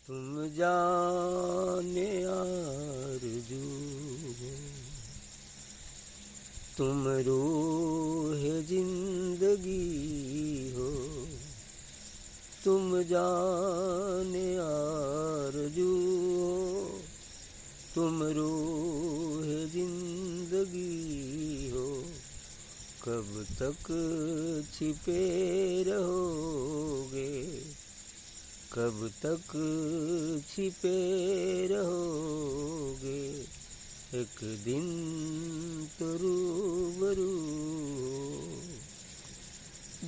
तुम जाने आरज़ू हो, तुम रूह जिंदगी हो, तुम जाने आरज़ू हो, तुम रूह जिंदगी हो। कब तक छिपे रहोगे, कब तक छिपे रहोगे, एक दिन तो रूबरू हो।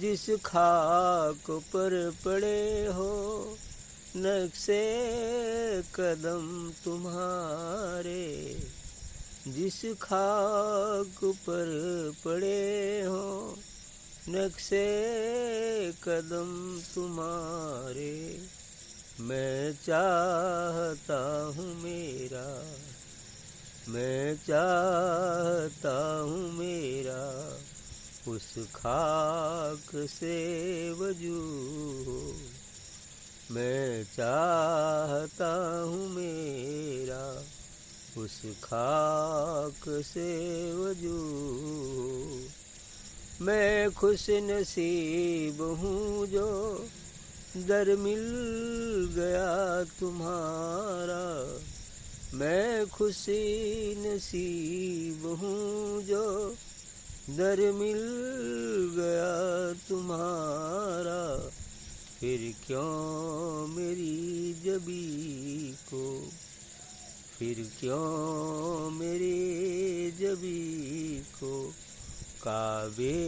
जिस खाक पर पड़े हो नक्शे कदम तुम्हारे, जिस खाक पर पड़े हो नक्शे कदम तुम्हारे, मैं चाहता हूँ मेरा, मैं चाहता हूँ मेरा उस खाक से वजूद हो। मैं चाहता हूँ मेरा उस खाक से वजूद। मैं खुश नसीब हूँ जो दर मिल गया तुम्हारा, मैं खुशी नसीब हूँ जो दर मिल गया तुम्हारा। फिर क्यों मेरी जबी को, फिर क्यों मेरी जबी को काबे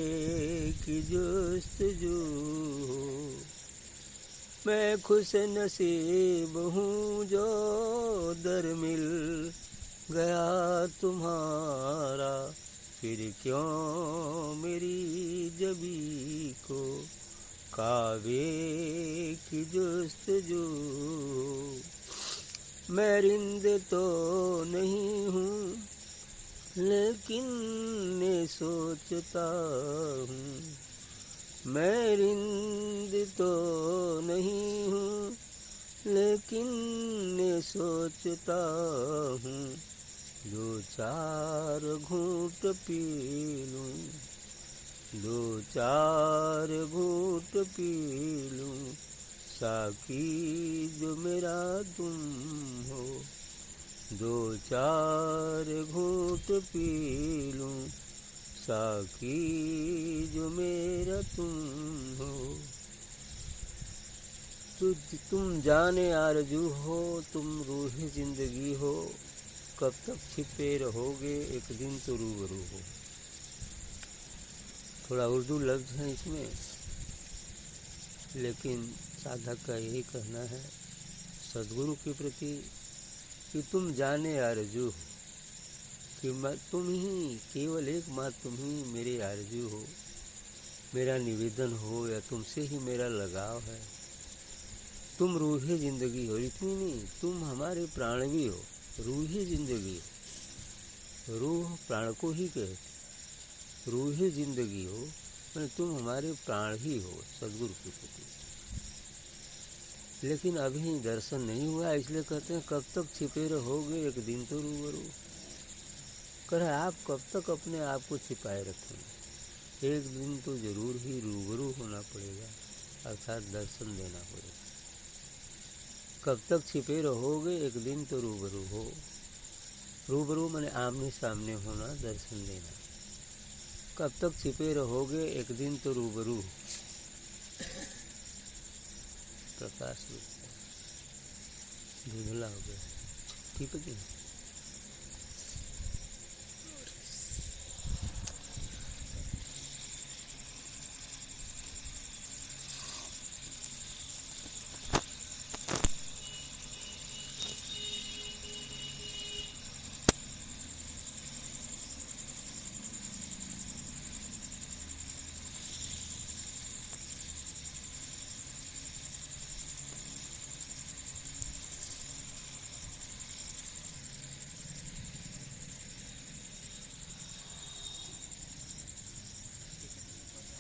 की जुस्तजू हो। मैं खुश नसीब हूँ जो दर मिल गया तुम्हारा, फिर क्यों मेरी जबी को काबे की जुस्तजू। मैं रिंद तो नहीं हूँ लेकिन मैं सोचता हूँ, मैं रिंद तो नहीं हूँ लेकिन मैं सोचता हूँ, दो चार घूंट पी लूँ, दो चार घूंट पी लूँ, साकी जो मेरा तुम हो, दो चार घूंट पी लूँ, साकी जो मेरा तुम हो। तुम जाने आरज़ू हो, तुम रूह जिंदगी हो, कब तक छिपे रहोगे, एक दिन तो रूबरू हो। थोड़ा उर्दू लफ्ज़ है इसमें, लेकिन साधक का यही कहना है सद्गुरु के प्रति कि तुम जाने आरज़ू हो, कि मैं तुम ही, केवल एक मात्र तुम ही मेरे आरज़ू हो, मेरा निवेदन हो या तुमसे ही मेरा लगाव है। तुम रूह जिंदगी हो, इतनी नहीं, तुम हमारे प्राण भी हो, रूह जिंदगी हो। रूह प्राण को ही कहते, रूह जिंदगी हो मैंने तुम हमारे प्राण ही हो सद्गुरु के प्रति। लेकिन अभी दर्शन नहीं हुआ, इसलिए कहते हैं कब तक छिपे रहोगे, एक दिन तो रूबरू। कह रहे आप कब तक अपने आप को छिपाए रखेंगे, एक दिन तो जरूर ही रूबरू होना पड़ेगा, अर्थात दर्शन देना पड़ेगा। कब तक छिपे रहोगे, एक दिन तो रूबरू हो। रूबरू माने आमने सामने होना, दर्शन देना। कब तक छिपे रहोगे, एक दिन तो रूबरू प्रकाश रूप धुंधला हो गया, ठीक है कि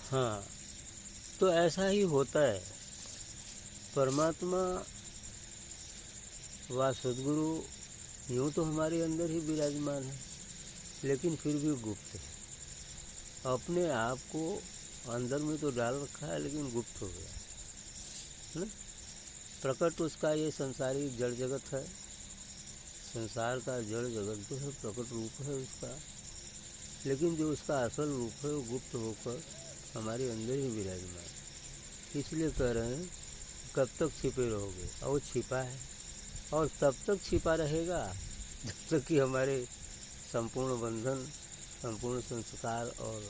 हाँ, तो ऐसा ही होता है। परमात्मा वह सद्गुरु यूँ तो हमारे अंदर ही विराजमान है, लेकिन फिर भी गुप्त है। अपने आप को अंदर में तो डाल रखा है, लेकिन गुप्त हो गया है ना। प्रकट उसका ये संसारी जड़ जगत है, संसार का जड़ जगत जो है प्रकट रूप है उसका, लेकिन जो उसका असल रूप है वो गुप्त होकर हमारे अंदर ही विराजमान है। इसलिए कह रहे हैं कब तक छिपे रहोगे, और वो छिपा है और तब तक छिपा रहेगा जब तक कि हमारे संपूर्ण बंधन, संपूर्ण संस्कार और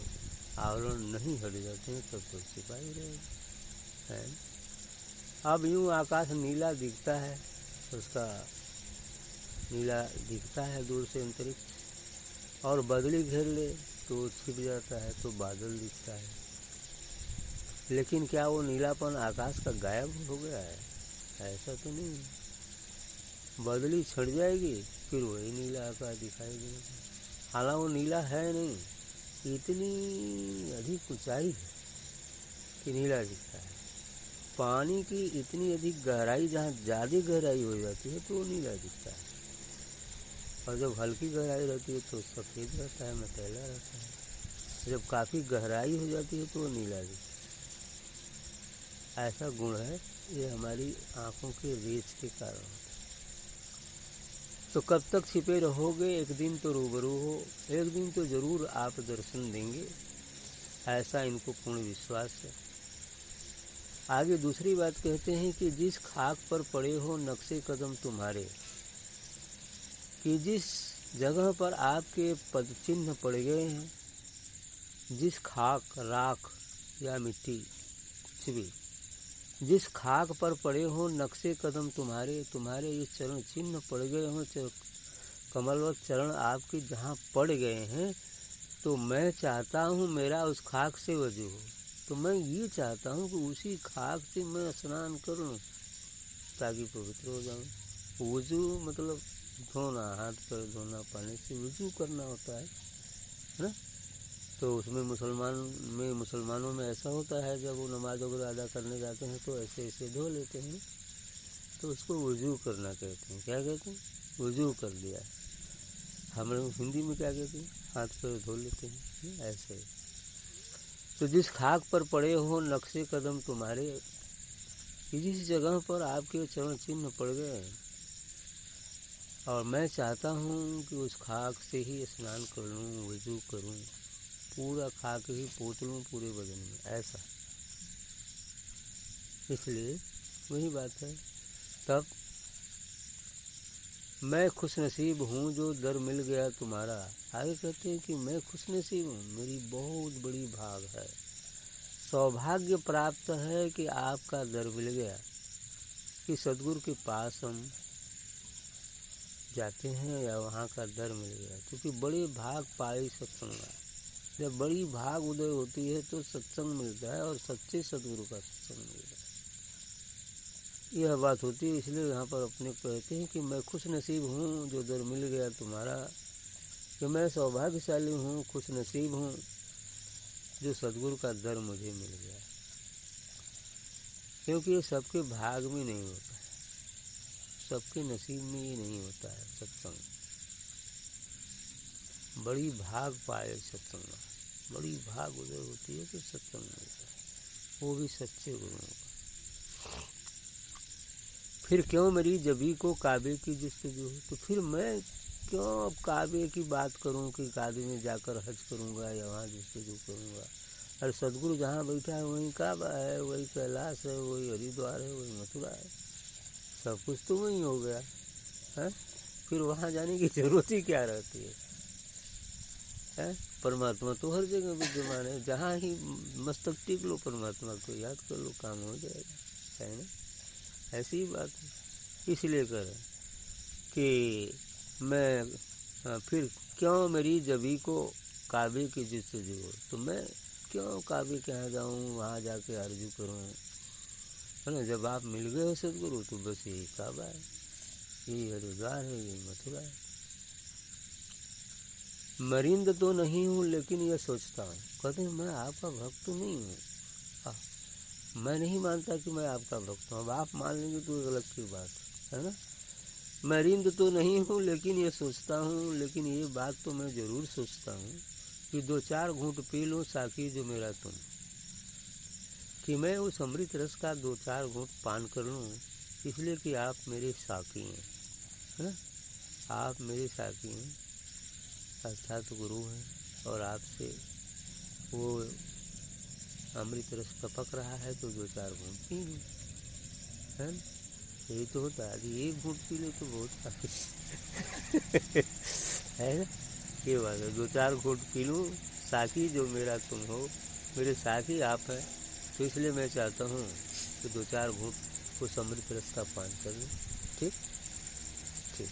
आवरण नहीं हट जाते हैं, तब तक छिपा ही रहेगा है। अब यूँ आकाश नीला दिखता है, उसका नीला दिखता है दूर से अंतरिक्ष, और बादली घेर ले तो छिप जाता है, तो बादल दिखता है। लेकिन क्या वो नीलापन आकाश का गायब हो गया है? ऐसा तो नहीं। बादली छट जाएगी फिर वही नीला आकाश दिखाई देगा। हालांकि वो नीला है नहीं, इतनी अधिक ऊंचाई है कि नीला दिखता है। पानी की इतनी अधिक गहराई, जहाँ ज़्यादा गहराई हो जाती है तो वो नीला दिखता है, और जब हल्की गहराई रहती है तो सफ़ेद रहता है, मटैला रहता है। जब काफ़ी गहराई हो जाती है तो वो नीला दिखता है। ऐसा गुण है, ये हमारी आँखों के रेच के कारण होता है। तो कब तक छिपे रहोगे, एक दिन तो रूबरू हो, एक दिन तो ज़रूर आप दर्शन देंगे, ऐसा इनको पूर्ण विश्वास है। आगे दूसरी बात कहते हैं कि जिस खाक पर पड़े हो नक्शे कदम तुम्हारे, कि जिस जगह पर आपके पद चिन्ह पड़ गए हैं, जिस खाक, राख या मिट्टी, कुछ भी, जिस खाक पर पड़े हो नक्शे कदम तुम्हारे, तुम्हारे ये चरण चिन्ह पड़ गए हों, कमलवत चरण आपके जहाँ पड़ गए हैं, तो मैं चाहता हूँ मेरा उस खाक से वजू हो। तो मैं ये चाहता हूँ कि उसी खाक से मैं स्नान कर लूँ ताकि पवित्र हो जाऊँ। वजू मतलब धोना, हाथ पैर धोना, पानी से वजू करना होता है ना। तो उसमें मुसलमानों में ऐसा होता है, जब वो नमाज वगैरह अदा करने जाते हैं तो ऐसे ऐसे धो लेते हैं, तो उसको वजू करना कहते हैं। क्या कहते हैं? वजू कर लिया। हम लोग हिंदी में क्या कहते हैं? हाथ पैर धो लेते हैं, ऐसे। तो जिस खाक पर पड़े हो नक्शे कदम तुम्हारे, जिस जगह पर आपके चरण चिन्ह पड़ गए, और मैं चाहता हूँ कि उस खाक से ही स्नान कर लूँ, वजू करूँ, पूरा खाक ही पोत लूँ पूरे बदन में, ऐसा। इसलिए वही बात है। तब मैं खुशनसीब हूँ जो दर मिल गया तुम्हारा। आगे कहते हैं कि मैं खुशनसीब हूँ, मेरी बहुत बड़ी भाग है, सौभाग्य प्राप्त है कि आपका दर मिल गया, कि सद्गुरु के पास हम जाते हैं या वहाँ का दर मिल गया। क्योंकि बड़े भाग पाए सत्संगा, जब बड़ी भाग उदय होती है तो सत्संग मिलता है, और सच्चे सद्गुरु का सत्संग मिलता है। यह बात होती है। इसलिए यहाँ पर अपने कहते हैं कि मैं खुश नसीब हूँ जो दर मिल गया तुम्हारा, कि मैं सौभाग्यशाली हूँ, खुश नसीब हूँ जो सद्गुरु का दर मुझे मिल गया। क्योंकि ये सबके भाग में नहीं होता है, सबके नसीब में ये नहीं होता है सत्संग। बड़ी भाग पाए सत्संग, बड़ी भाग उदय होती है तो सत्संग मिलता है, वो भी सच्चे गुरुओं का। फिर क्यों मेरी जबी को काबे की जस्तजू, तो फिर मैं क्यों अब काबे की बात करूं कि काबे में जाकर हज करूंगा या वहाँ जस्तजू करूंगा। अरे सदगुरु जहाँ बैठा है वहीं काबा है, वही कैलाश है, वही हरिद्वार है, वही मथुरा है, सब कुछ तो वहीं हो गया है। फिर वहाँ जाने की जरूरत ही क्या रहती है? परमात्मा तो हर जगह विद्यमान है, जहाँ ही मस्तक टिक लो परमात्मा को याद कर लो, काम हो जाएगा, है ना। ऐसी ही बात है। इसलिए करें कि मैं फिर क्यों मेरी जबी को काबे की जस्तजू हो, तो मैं क्यों काबे के यहाँ जाऊँ, वहाँ जाके आरजू करूँ, है ना। जब आप मिल गए हो सदगुरु तो बस यही काबा है, यही हरिद्वार है, यही मथुरा है। मरिंद तो नहीं हूँ लेकिन यह सोचता हूँ, कहते हैं मैं आपका भक्त नहीं हूँ, मैं नहीं मानता कि मैं आपका भक्त हूँ। अब आप मान लेंगे तो गलत की बात है ना। मैं रिंद तो नहीं हूँ, लेकिन ये सोचता हूँ, लेकिन ये बात तो मैं ज़रूर सोचता हूँ कि 2-4 घूंट पी लूँ साकी जो मेरा तुम, कि मैं उस अमृत रस का 2-4 घूंट पान कर लूँ, इसलिए कि आप मेरे साकी हैं, है ना? आप मेरे साकी हैं, अर्थात गुरु हैं, और आपसे वो अमृत रस टपक रहा है तो 2-4 घूंट पी लूँ, है ना? यही तो होता है। यदि एक घूंट पी लो तो बहुत काफ़ी है ना? ये बात है, 2-4 घूंट पी लूँ साकी जो मेरा तुम हो, मेरे साकी आप हैं, तो इसलिए मैं चाहता हूँ कि 2-4 घूंट उस अमृत रस का पान कर लूँ। ठीक ठीक।